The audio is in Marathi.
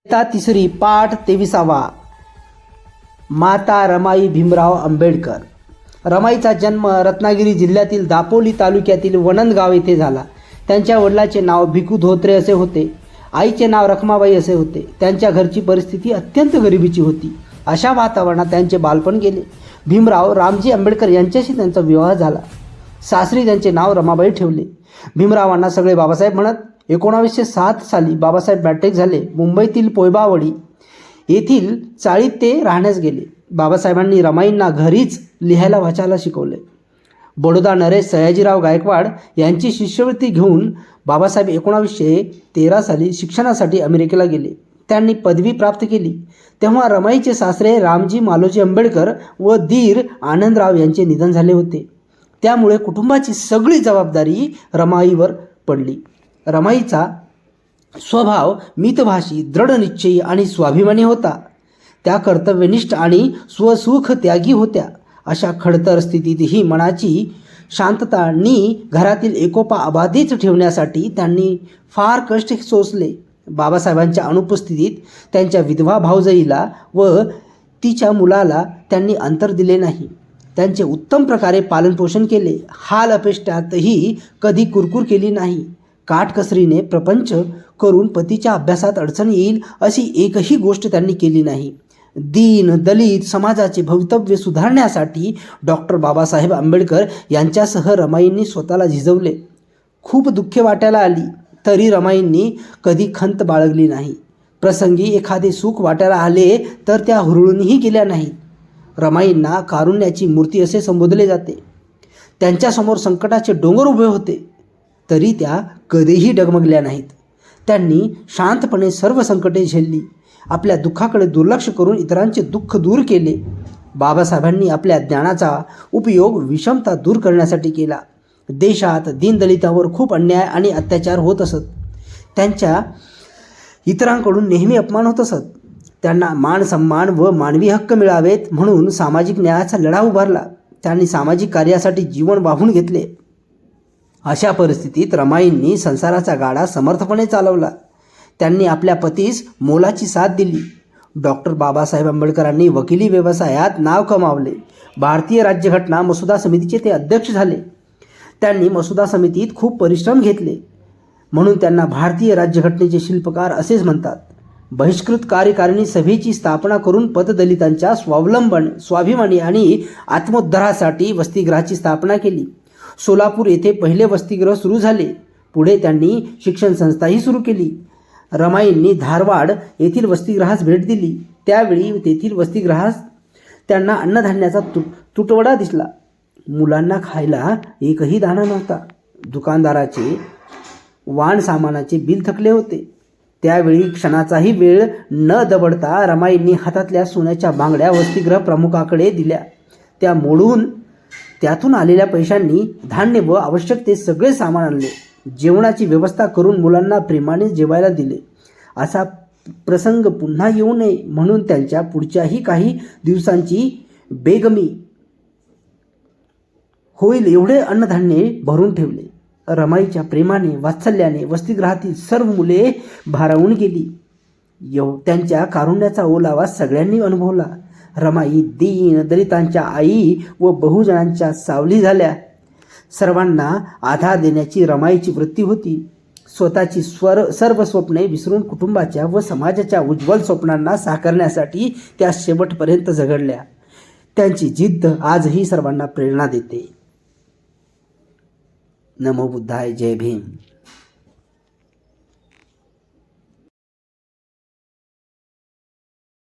तिसरी पाठ 23वा. माता रमाई भीमराव आंबेडकर. रमाईचा जन्म रत्नागिरी जिल्ह्यातील दापोली तालुक्यातील वणंदगाव येथे झाला. त्यांच्या वडिलांचे नाव भिकू धोत्रे असे होते. आईचे नाव रखमाबाई असे होते. त्यांच्या घरची परिस्थिती अत्यंत गरिबीची होती. अशा वातावरणात त्यांचे बालपण गेले. भीमराव रामजी आंबेडकर यांच्याशी त्यांचा विवाह झाला. सासरी त्यांचे नाव रमाबाई ठेवले. भीमरावांना सगळे बाबासाहेब म्हणत. 1907 साली बाबासाहेब मॅट्रिक झाले. मुंबईतील पोयबावडी येथील चाळीत ते राहण्यास गेले. बाबासाहेबांनी रमाईंना घरीच लिहायला वाचायला शिकवले. बडोदा नरेश सयाजीराव गायकवाड यांची शिष्यवृत्ती घेऊन बाबासाहेब 1913 साली शिक्षणासाठी अमेरिकेला गेले. त्यांनी पदवी प्राप्त केली. तेव्हा रमाईचे सासरे रामजी मालोजी आंबेडकर व दीर आनंदराव यांचे निधन झाले होते. त्यामुळे कुटुंबाची सगळी जबाबदारी रमाईवर पडली. रमाईचा स्वभाव मितभाषी, दृढनिश्चयी आणि स्वाभिमानी होता. त्या कर्तव्यनिष्ठ आणि स्वसुख त्यागी होत्या. अशा खडतर स्थितीतही मनाची शांतता आणि घरातील एकोपा अबाधित ठेवण्यासाठी त्यांनी फार कष्ट सोसले. बाबासाहेबांच्या अनुपस्थितीत त्यांच्या विधवा भावजाईला व तिच्या मुलाला त्यांनी अंतर दिले नाही. त्यांचे उत्तम प्रकारे पालनपोषण केले. हाल अपेष्टातही कधी कुरकुर केली नाही. काटकसरीने प्रपंच करून पतीच्या अभ्यासात अडचण येईल अशी एकही गोष्ट त्यांनी केली नाही. दीन दलित समाजाचे भवितव्य सुधारण्यासाठी डॉक्टर बाबासाहेब आंबेडकर यांच्यासह रमाईंनी स्वतःला झिजवले. खूप दुःखे वाट्याला आली तरी रमाईंनी कधी खंत बाळगली नाही. प्रसंगी एखादे सुख वाट्याला आले तर त्या हुरळूनही गेल्या नाहीत. रमाईंना कारुण्याची मूर्ती असे संबोधले जाते. त्यांच्यासमोर संकटाचे डोंगर उभे होते तरी त्या कधीही डगमगल्या नाहीत. त्यांनी शांतपणे सर्व संकटे झेलली. आपल्या दुःखाकडे दुर्लक्ष करून इतरांचे दुःख दूर केले. बाबासाहेबांनी आपल्या ज्ञानाचा उपयोग विषमता दूर करण्यासाठी केला. देशात दीनदलितांवर खूप अन्याय आणि अत्याचार होत असत. त्यांच्या इतरांकडून नेहमी अपमान होत असत. त्यांना मान सन्मान व मानवी हक्क मिळावेत म्हणून सामाजिक न्यायाचा लढा उभारला. त्यांनी सामाजिक कार्यासाठी जीवन वाहून घेतले. अशा परिस्थितीत रमाईंनी संसाराचा गाडा समर्थपणे चालवला. त्यांनी आपल्या पतीस मोलाची साथ दिली. डॉक्टर बाबासाहेब आंबेडकरांनी वकिली व्यवसायात नाव कमावले. भारतीय राज्यघटना मसुदा समितीचे ते अध्यक्ष झाले. त्यांनी मसुदा समितीत खूप परिश्रम घेतले म्हणून त्यांना भारतीय राज्यघटनेचे शिल्पकार असेच म्हणतात. बहिष्कृत कार्यकारिणी सभेची स्थापना करून पतदलितांच्या स्वाभिमानी आणि आत्मोद्धारासाठी वसतिगृहाची स्थापना केली. सोलापूर येथे पहिले वसतिगृह सुरू झाले. पुढे त्यांनी शिक्षण संस्थाही सुरू केली. रमाईंनी धारवाड येथील वसतिगृहास भेट दिली. त्यावेळी तेथील वसतिगृहास त्यांना अन्नधान्याचा तुटवडा दिसला. मुलांना खायला एकही दाणा नव्हता. दुकानदाराचे वाण सामानाचे बिल थकले होते. त्यावेळी क्षणाचाही वेळ न दवडता रमाईंनी हातातल्या सोन्याच्या बांगड्या वसतिगृह प्रमुखाकडे दिल्या. त्या मोडून त्यातून आलेल्या पैशांनी धान्य व आवश्यक ते सगळे सामान आणले. जेवणाची व्यवस्था करून मुलांना प्रेमाने जेवायला दिले. असा प्रसंग पुन्हा येऊ नये म्हणून त्यांच्या पुढच्याही काही दिवसांची बेगमी होईल एवढे अन्नधान्य भरून ठेवले. रमाईच्या प्रेमाने वात्सल्याने वसतिगृहातील सर्व मुले भारावून गेली. त्यांच्या कारुण्याचा ओलावा सगळ्यांनी अनुभवला. रमाई दीन दलितांच्या आई व बहुजनांच्या सावली झाल्या. सर्वांना आधार देण्याची रमाईची वृत्ती होती. स्वतःची सर्व स्वप्ने विसरून कुटुंबाच्या व समाजाच्या उज्ज्वल स्वप्नांना साकारण्यासाठी त्या शेवटपर्यंत झगडल्या. त्यांची जिद्द आजही सर्वांना प्रेरणा देते. नमो बुद्धाय. जय भीम.